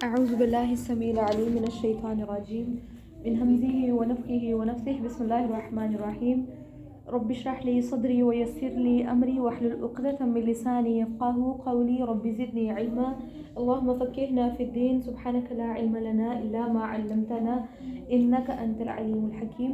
أعوذ بالله السميع العليم من الشيطان الرجيم من همزه ونفخه ونفثه بسم الله الرحمن الرحيم رب اشرح لي صدري ويسر لي أمري واحلل عقدة من لساني يفقهوا قولي رب زدني علما اللهم فقهنا في الدين سبحانك لا علم لنا إلا ما علمتنا إنك أنت العليم الحكيم.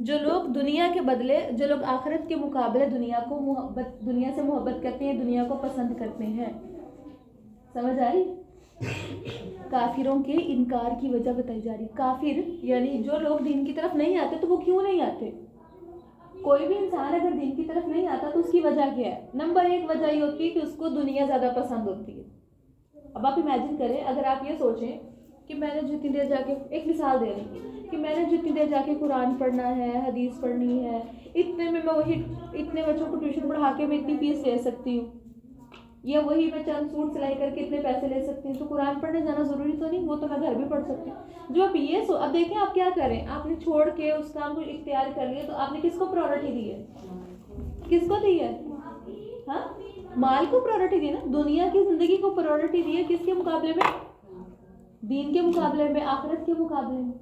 جو لوگ دنیا کے بدلے، جو لوگ آخرت کے مقابلے دنیا سے محبت کرتے ہیں، دنیا کو پسند کرتے ہیں. سمجھ آ رہی؟ کافروں کے انکار کی وجہ بتائی جا رہی. کافر یعنی جو لوگ دین کی طرف نہیں آتے، تو وہ کیوں نہیں آتے؟ کوئی بھی انسان اگر دین کی طرف نہیں آتا تو اس کی وجہ کیا ہے؟ نمبر 1 وجہ یہ ہوتی ہے کہ اس کو دنیا زیادہ پسند ہوتی ہے. اب آپ امیجن کریں، اگر آپ یہ سوچیں کہ میں نے جتنی دیر جا کے، ایک مثال دے رہی ہوں کہ میں نے جتنی دیر جا کے قرآن پڑھنا ہے، حدیث پڑھنی ہے، اتنے میں وہی اتنے بچوں کو ٹیوشن پڑھا کے میں اتنی فیس لے سکتی ہوں، یا وہی میں چند سوٹ سلائی کر کے اتنے پیسے لے سکتی ہوں، تو قرآن پڑھنے جانا ضروری تو نہیں، وہ تو میں گھر بھی پڑھ سکتی ہوں. جو آپ یہ اب دیکھیں آپ کیا کریں، آپ نے چھوڑ کے اس کام کو اختیار کر لیا، تو آپ نے کس کو پرائورٹی دی ہے؟ کس کو دی ہے؟ ہاں، مال کو پرائورٹی دی نا، دنیا کی زندگی کو پرائورٹی دی ہے. کس کے مقابلے میں؟ دین کے مقابلے میں، آخرت کے مقابلے میں.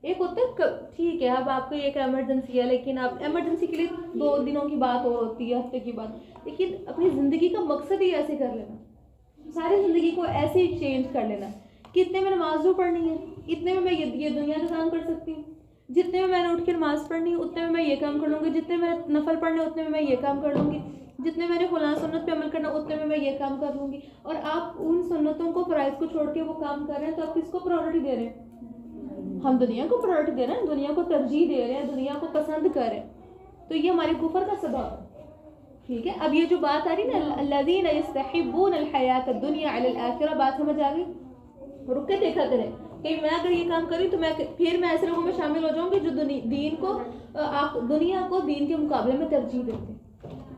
ایک ہوتا ہے ٹھیک ہے اب آپ کو ایک ایمرجنسی ہے، لیکن آپ ایمرجنسی کے لیے 2 دنوں کی بات اور ہوتی ہے، ہفتے کی بات، لیکن اپنی زندگی کا مقصد ہی ایسے کر لینا، ساری زندگی کو ایسے ہی چینج کر لینا کہ اتنے میں نماز جو پڑھنی ہے، اتنے میں یہ دنیا کا کام کر سکتی ہوں، جتنے میں نے اٹھ کے نماز پڑھنی ہے اتنے میں یہ کام کر لوں گی، جتنے میں نفل پڑھنے اتنے میں یہ کام کر لوں گی، جتنے میں نے فلاں سنت پہ عمل کرنا اتنے میں یہ کام کر لوں گی. اور آپ ان سنتوں کو، فرائض کو چھوڑ کے وہ کام کر رہے ہیں، تو آپ کس کو پرائورٹی دے رہے ہیں؟ ہم دنیا کو پرائورٹی دے رہے ہیں، دنیا کو ترجیح دے رہے ہیں، دنیا کو پسند کر رہے ہیں. تو یہ ہمارے کفر کا سبب ہے. ٹھیک ہے، اب یہ جو بات آ رہی نا الذین یستحبون الحیات الدنیا علی الاخرہ، بات سمجھ آ گئی؟ رک کے دیکھا کریں کہ میں اگر یہ کام کری تو میں ایسے لوگوں میں شامل ہو جاؤں گی جو دین کو، دنیا کو دین کے مقابلے میں ترجیح دیتے ہیں.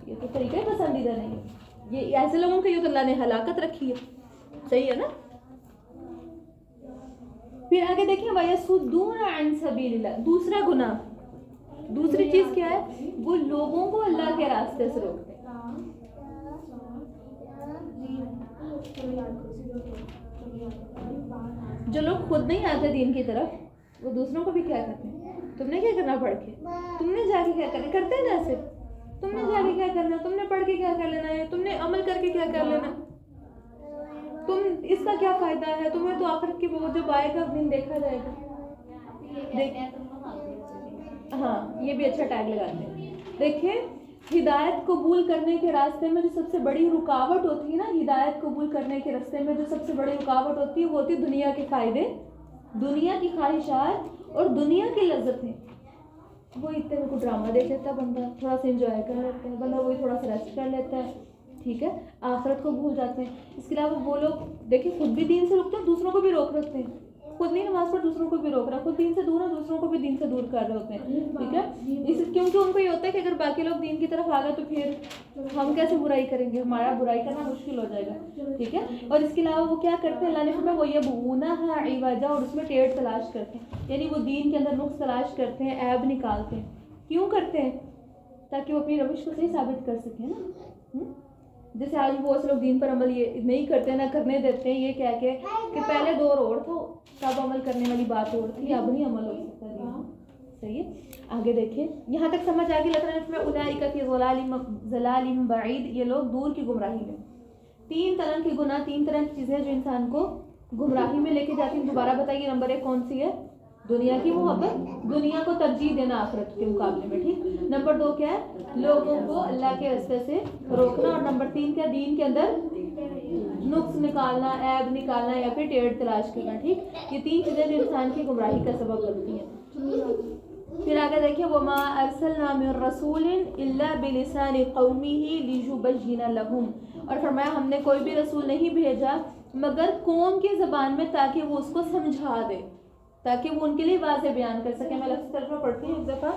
یہ تو طریقہ پسندیدہ نہیں ہے، یہ ایسے لوگوں کے لیے تو اللہ نے ہلاکت رکھی ہے. صحیح ہے نا؟ پھر آگے دیکھیں وَيَصُدُّونَ عَنْ سَبِيلِ اللَّهِ، دوسرا گناہ، دوسری چیز کیا ہے؟ وہ لوگوں کو اللہ کے راستے سے روکتے ہیں. جو لوگ خود نہیں آتے دین کی طرف، وہ دوسروں کو بھی کیا کرتے ہیں؟ تم نے کیا کرنا پڑھ کے؟ تم نے جا کے کیا کرنا؟ کرتے ہیں نا ایسے، تم نے جا کے کیا کرنا؟ تم نے پڑھ کے کیا کر لینا ہے؟ تم نے عمل کر کے کیا کر لینا؟ تم اس کا کیا فائدہ ہے؟ تمہیں تو آخرت کی وہ جب آئے گا دن دیکھا جائے گا. ہاں، یہ بھی اچھا ٹیگ لگاتے ہیں. دیکھیں، ہدایت قبول کرنے کے راستے میں جو سب سے بڑی رکاوٹ ہوتی ہے نا، ہدایت قبول کرنے کے راستے میں جو سب سے بڑی رکاوٹ ہوتی ہے وہ ہوتی ہے دنیا کے فائدے، دنیا کی خواہشات اور دنیا کی لذتیں. وہ اتنے میں کوئی ڈرامہ دیکھ لیتا ہے بندہ، تھوڑا سا انجوائے کر لیتا ہے بندہ، وہی تھوڑا سا ریسٹ کر لیتا ہے. ٹھیک ہے، آخرت کو بھول جاتے ہیں. اس کے علاوہ وہ لوگ دیکھیں خود بھی دین سے رکتے ہیں، دوسروں کو بھی روک رکھتے ہیں. خود نہیں نماز پڑھ، دوسروں کو بھی روک رہا ہے، خود دین سے دور ہے، دوسروں کو بھی دین سے دور کر رہے ہوتے ہیں. ٹھیک ہے، کیونکہ ان کو یہ ہوتا ہے کہ اگر باقی لوگ دین کی طرف آ گئے تو پھر ہم کیسے برائی کریں گے، ہمارا برائی کرنا مشکل ہو جائے گا. ٹھیک ہے، اور اس کے علاوہ وہ کیا کرتے ہیں، اللہ نے فرمایا وہ یبغونہا عوجا، اور اس میں ٹیڑھ تلاش کرتے ہیں، یعنی وہ دین کے اندر نقص تلاش کرتے ہیں، عیب نکالتے ہیں. کیوں کرتے ہیں؟ تاکہ وہ اپنی روش کو صحیح ثابت کر سکیں نا. جیسے آج بہت سے لوگ دین پر عمل یہ نہیں کرتے، نہ کرنے دیتے ہیں، یہ کہہ کے کہ پہلے دور اور تھا، تب عمل کرنے والی بات اور تھی، اب نہیں عمل ہو سکتا دین. صحیح ہے، آگے دیکھیں، یہاں تک سمجھ آ گئی. اللہ تعالیٰ نے اولئک فی ضلال بعید، یہ لوگ دور کی گمراہی میں. 3 طرح کے گناہ، 3 طرح کی چیزیں جو انسان کو گمراہی میں لے کے جاتی ہیں. دوبارہ بتائیے، نمبر 1 کون سی ہے؟ دنیا کی محبت، دنیا کو ترجیح دینا آخرت کے مقابلے میں. ٹھیک. نمبر 2 کیا ہے؟ لوگوں کو اللہ کے راستے سے روکنا. اور نمبر 3 کیا؟ دین کے اندر نقص نکالنا، عیب نکالنا، یا پھر ٹیڑھ تلاش کرنا. ٹھیک، یہ 3 چیزیں جو انسان کی گمراہی کا سبب بنتی ہیں. پھر آگے دیکھیں وما ارسلنا من رسول الا بلسان قومه ليبين لهم، اور فرمایا ہم نے کوئی بھی رسول نہیں بھیجا مگر قوم کی زبان میں تاکہ وہ اس کو سمجھا دے، تاکہ وہ ان کے لیے واضح بیان کر سکے. میں لفظ ترجمہ پڑھتی ہوں ایک دفعہ.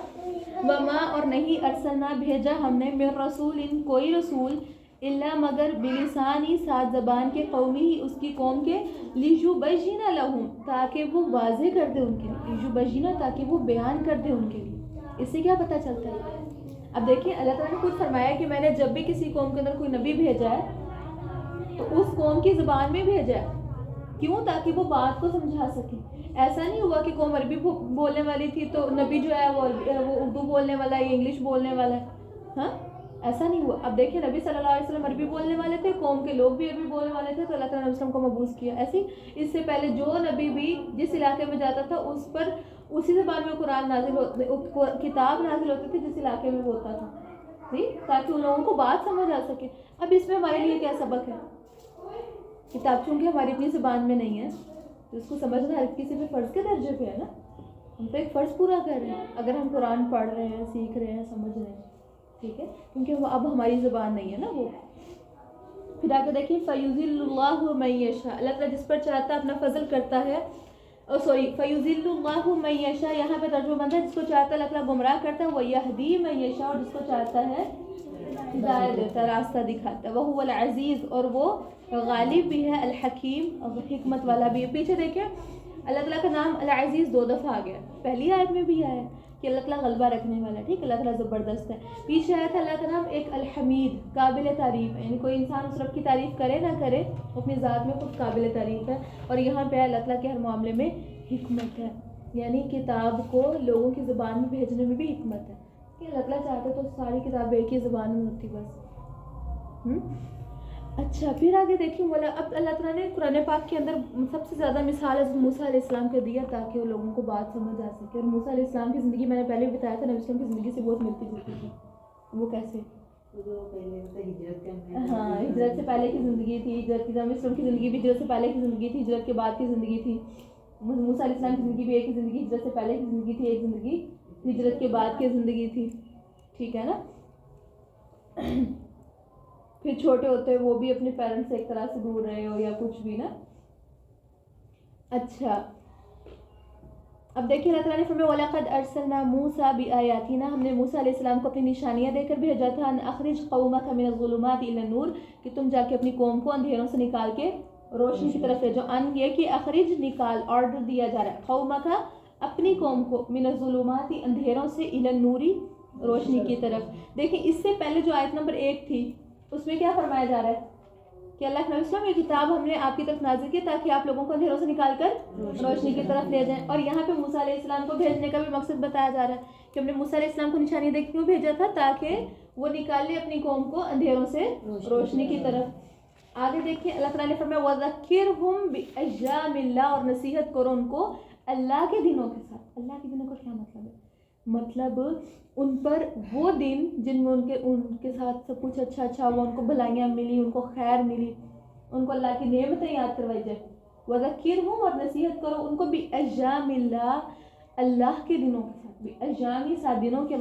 وما، اور نہیں، ارسلنا بھیجا ہم نے، من رسول، کوئی رسول، الا مگر، بلسانی، ساتھ زبان کے، قومی، اس کی قوم کے، لیبین لہم، تاکہ وہ واضح کر دے ان کے لیے، لیبین، تاکہ وہ بیان کر دے ان کے لیے. اس سے کیا پتہ چلتا ہے؟ اب دیکھیں اللہ تعالیٰ نے خود فرمایا کہ میں نے جب بھی کسی قوم کے اندر کوئی نبی بھیجا ہے تو اس قوم کی زبان میں بھیجا ہے. کیوں؟ تاکہ وہ بات کو سمجھا سکے. ایسا نہیں ہوا کہ قوم عربی بولنے والی تھی تو نبی جو ہے وہ اردو بولنے والا ہے یا انگلش بولنے والا ہے. ہاں، ایسا نہیں ہوا. اب دیکھیں نبی صلی اللہ علیہ وسلم عربی بولنے والے تھے, قوم کے لوگ بھی عربی بولنے والے تھے, تو اللہ تعالیٰ نے وسلم کو مبعوث کیا. ایسے اس سے پہلے جو نبی بھی جس علاقے میں جاتا تھا اس پر اسی زبان میں قرآن نازل کتاب نازل ہوتی تھی جس علاقے میں ہوتا تھا, ٹھیک, تاکہ ان لوگوں کو بات سمجھ آ سکے. اب اس میں ہمارے لیے کیا سبق ہے؟ کتاب چونکہ ہماری اپنی زبان میں نہیں ہے تو اس کو سمجھنا ہر کسی پہ فرض کے درجے پہ ہے نا. ہم تو ایک فرض پورا کر رہے ہیں اگر ہم قرآن پڑھ رہے ہیں, سیکھ رہے ہیں, سمجھ رہے ہیں, ٹھیک ہے, کیونکہ وہ اب ہماری زبان نہیں ہے نا وہ. پھر آگے دیکھیں فَيُذِلُّ اللَّهُ مَن يَشَاءُ, اللہ تعالیٰ جس پر چاہتا ہے اپنا فضل کرتا ہے. فَيُذِلُّ اللَّهُ مَن يَشَاءُ, یہاں پہ ترجمہ بنتا ہے جس کو چاہتا ہے اللہ تعالیٰ گمراہ کرتا ہے. وَيَهْدِي مَن يَشَاءُ, اور جس کو چاہتا ہے ہدایت دیتا ہے, راستہ دکھاتا ہے. وَهُوَ الْعَزِيزُ, اور وہ غالب بھی ہے, الحکیم, اور حکمت والا بھی ہے. پیچھے دیکھیں اللہ تعالیٰ کا نام العزیز 2 دفعہ آ گیا. پہلی آیت میں بھی آیا کہ اللہ تعالیٰ غلبہ رکھنے والا ہے, ٹھیک, اللہ تعالیٰ زبردست ہے. پیچھے آیا تھا اللہ کا نام ایک الحمید, قابل تعریف ہے, یعنی کوئی انسان اس رب کی تعریف کرے نہ کرے اپنی ذات میں خود قابل تعریف ہے. اور یہاں پہ اللہ تعالیٰ کے ہر معاملے میں حکمت ہے, یعنی کتاب کو لوگوں کی زبان میں بھیجنے میں بھی حکمت ہے. کہ اللہ تعالیٰ چاہتے تو ساری کتابیں ایک ہی زبان میں ہوتی بس. اچھا, پھر آگے دیکھیں اب اللہ تعالیٰ نے قرآن پاک کے اندر سب سے زیادہ مثال موسیٰ علیہ السلام کو دیا تاکہ وہ لوگوں کو بات سمجھ آ سکے. اور موسیٰ علیہ السلام کی زندگی میں نے پہلے بھی بتایا تھا نبی وسلم کی زندگی سے بہت ملتی جلتی تھی. وہ کیسے؟ ہاں, ہجرت سے پہلے کی زندگی تھی, ہجرت کی نبی وسلم کی زندگی بھی ہجرت سے پہلے کی زندگی تھی, ہجرت کے بعد کی زندگی تھی. موسیٰ علیہ السلام کی زندگی بھی ایک ہی زندگی, ہجرت سے پہلے کی زندگی تھی, ایک زندگی ہجرت کے بعد کی زندگی تھی, ٹھیک ہے نا. پھر چھوٹے ہوتے وہ بھی اپنے پیرنٹس سے ایک طرح سے دور رہے ہو یا کچھ بھی نا. اچھا, اب دیکھیں اللہ تعالیٰ نے فرمایا وَلَقَدْ أَرْسَلْنَا مُوسَىٰ بِآيَاتِنَا, ہم نے موسیٰ علیہ السلام کو اپنی نشانیاں دے کر بھیجا تھا. أَنْ أَخْرِجْ قَوْمَكَ مِنَ الظُّلُمَاتِ إِلَى النُّورِ, کہ تم جا کے اپنی قوم کو اندھیروں سے نکال کے روشنی کی طرف لے جاؤ. ان یہ کہ اخرج نکال, آرڈر دیا جا رہا ہے, قومک اپنی قوم کو, من الظلمات اندھیروں سے, إِلَى النُّورِ روشنی کی طرف. دیکھیں اس سے پہلے جو آیت نمبر 1 تھی اس میں کیا فرمایا جا رہا ہے کہ اللہ کے نبی صلی اللہ علیہ وسلم یہ کتاب ہم نے آپ کی طرف نازل کی تاکہ آپ لوگوں کو اندھیروں سے نکال کر روشنی کی طرف لے جائیں. اور یہاں پہ موسیٰ علیہ السلام کو بھیجنے کا بھی مقصد بتایا جا رہا ہے کہ ہم نے موسیٰ علیہ السلام کو نشانی دے کے کیوں بھیجا تھا, تاکہ وہ نکال لے اپنی قوم کو اندھیروں سے روشنی کی طرف. آگے دیکھیں اللہ تعالیٰ نے فرمایا وَذَكِّرْهُمْ بِأَيَّامِ اللَّهِ, اور نصیحت کرو ان کو اللہ کے دنوں کے ساتھ. اللہ کے دنوں کا کیا مطلب ہے؟ مطلب ان پر وہ دن جن میں ان کے ساتھ سب کچھ اچھا ہوا, ان کو بھلائیاں ملی, ان کو خیر ملی, ان کو اللہ کی نعمتیں یاد کروائی جائے. وَذَكِّرْهُمْ, اور نصیحت کرو ان کو بِأَيَّامِ اللَّهِ, اللہ کے دنوں کے ساتھ. بِأَيَّامِ, 7 دنوں کے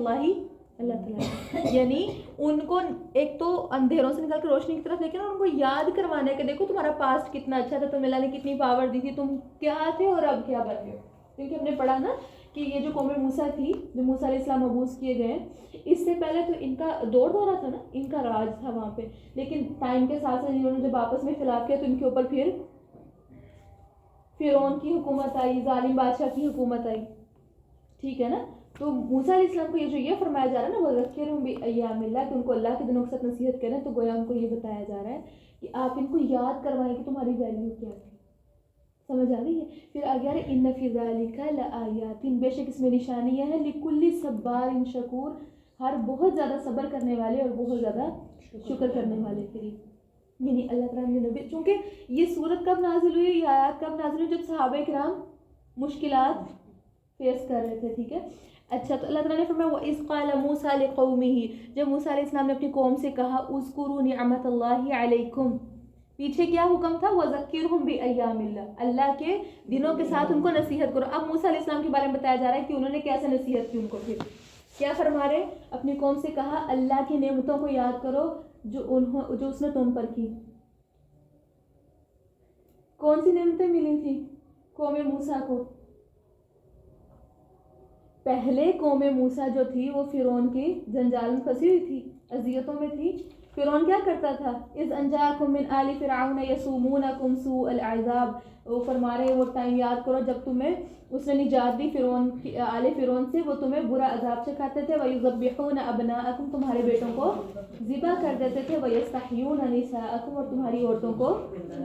اللہ تعالیٰ, یعنی ان کو ایک تو اندھیروں سے نکال کے روشنی کی طرف لے کے ان کو یاد کروانے کے, دیکھو تمہارا پاسٹ کتنا اچھا تھا, تمہیں اللہ نے کتنی پاور دی تھی, تم کیا تھے اور اب کیا بن گئے. کیونکہ ہم نے پڑھا نا کہ یہ جو قوم موسیٰ تھی, جو موسیٰ علیہ السلام مبعوث کیے گئے, اس سے پہلے تو ان کا دورہ تھا نا, ان کا راج تھا وہاں پہ, لیکن ٹائم کے ساتھ ساتھ انہوں نے جب آپس میں اختلاف کیا تو ان کے اوپر پھر فرعون کی حکومت آئی, ظالم بادشاہ کی حکومت آئی, ٹھیک ہے نا. تو موسیٰ علیہ السلام کو یہ فرمایا جا رہا ہے نا وَذَكِّرْهُمْ بِأَيَّامِ اللَّهِ, کہ ان کو اللہ کے دنوں کے ساتھ نصیحت کریں, تو گویا ان کو یہ بتایا جا رہا ہے کہ آپ ان کو یاد کروائیں کہ تمہاری ویلیو کیا تھی. سمجھ آ رہی ہے؟ پھر آگے آ رہا ہے إِنَّ فِي ذَلِكَ لَآيَاتٍ, بے شک اس میں نشانیاں ہیں, لِكُلِّ صَبَّارٍ شَكُورٍ, ہر بہت زیادہ صبر کرنے والے اور بہت زیادہ شکر کرنے والے کے لیے. یعنی اللہ تعالیٰ نے نبی, چونکہ یہ سورت کب نازل ہوئی, یہ آیات کب نازل ہوئی, جب صحابہ کرام مشکلات فیس کر رہے تھے, ٹھیک ہے. اچھا, تو اللہ تعالیٰ نے فرمایا وَإِذْ قَالَ مُوسَىٰ لِقَوْمِهِ, جب موسیٰ علیہ السلام نے اپنی قوم سے کہا اذکروا نعمت اللہ علیکم, پیچھے کیا حکم تھا, وَذَكِّرْهُمْ بِأَيَّامِ اللَّهِ, اللہ کے دنوں کے ساتھ ان کو نصیحت کرو. اب موسیٰ علیہ السلام کے بارے میں بتایا جا رہا ہے کہ انہوں نے کیسے نصیحت کی ان کو. پھر کیا فرما رہے, اپنی قوم سے کہا اللہ کی نعمتوں کو یاد کرو جو اس نے تم پر کی. کون سی نعمتیں ملی تھیں قوم موسیٰ کو؟ پہلے قوم موسیٰ جو تھی وہ فرعون کی جنجال میں پھنسی ہوئی تھی, اذیتوں میں تھی. فرعون کیا کرتا تھا, اذ انجاکم من آل فرعون یسومونکم سوء العذاب, وہ فرما رہے ہیں وہ ٹائم یاد کرو جب تمہیں اس نے نجات دی فرعون آل فرعون سے، وہ تمہیں برا عذاب سکھاتے تھے، وَيُذَبِّحُونَ أَبْنَاءَكُمْ تمہارے بیٹوں کو ذبح کر دیتے تھے، وَيَسْتَحْيُونَ نِسَاءَكُمْ اور تمہاری عورتوں کو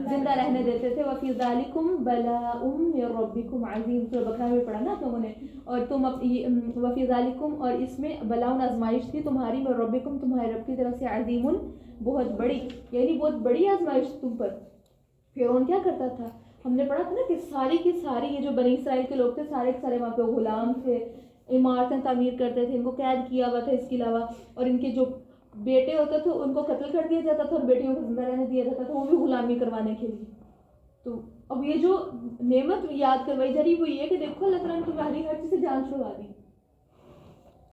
زندہ رہنے دیتے تھے، وَفِي ذَلِكُمْ بَلَاءٌ مِّن رَبِّكُمْ عَظِيمٌ سورہ بقرہ میں پڑھا نا آپ لوگوں نے، اور تم وَفِي ذَلِكُمْ اور اس میں بلاؤن آزمائش تھی تمہاری، من ربکم تمہارے رب کی طرف سے، عظیم بہت بڑی، یعنی بہت بڑی آزمائش تم پر۔ فرعون کیا کرتا تھا، ہم نے پڑھا تھا نا کہ ساری کی ساری یہ جو بنی اسرائیل کے لوگ تھے سارے کے سارے وہاں پہ غلام تھے، عمارتیں تعمیر کرتے تھے، ان کو قید کیا ہوا تھا اس کے علاوہ، اور ان کے جو بیٹے ہوتے تھے ان کو قتل کر دیا جاتا تھا اور بیٹیوں کو زندہ رہنے دیا جاتا تھا، وہ بھی غلامی کروانے کے لیے۔ تو اب یہ جو نعمت یاد کروائی جا رہی وہ یہ کہ دیکھو اللہ تعالیٰ نے تمہاری ہر چیز سے جان چھڑوا دی،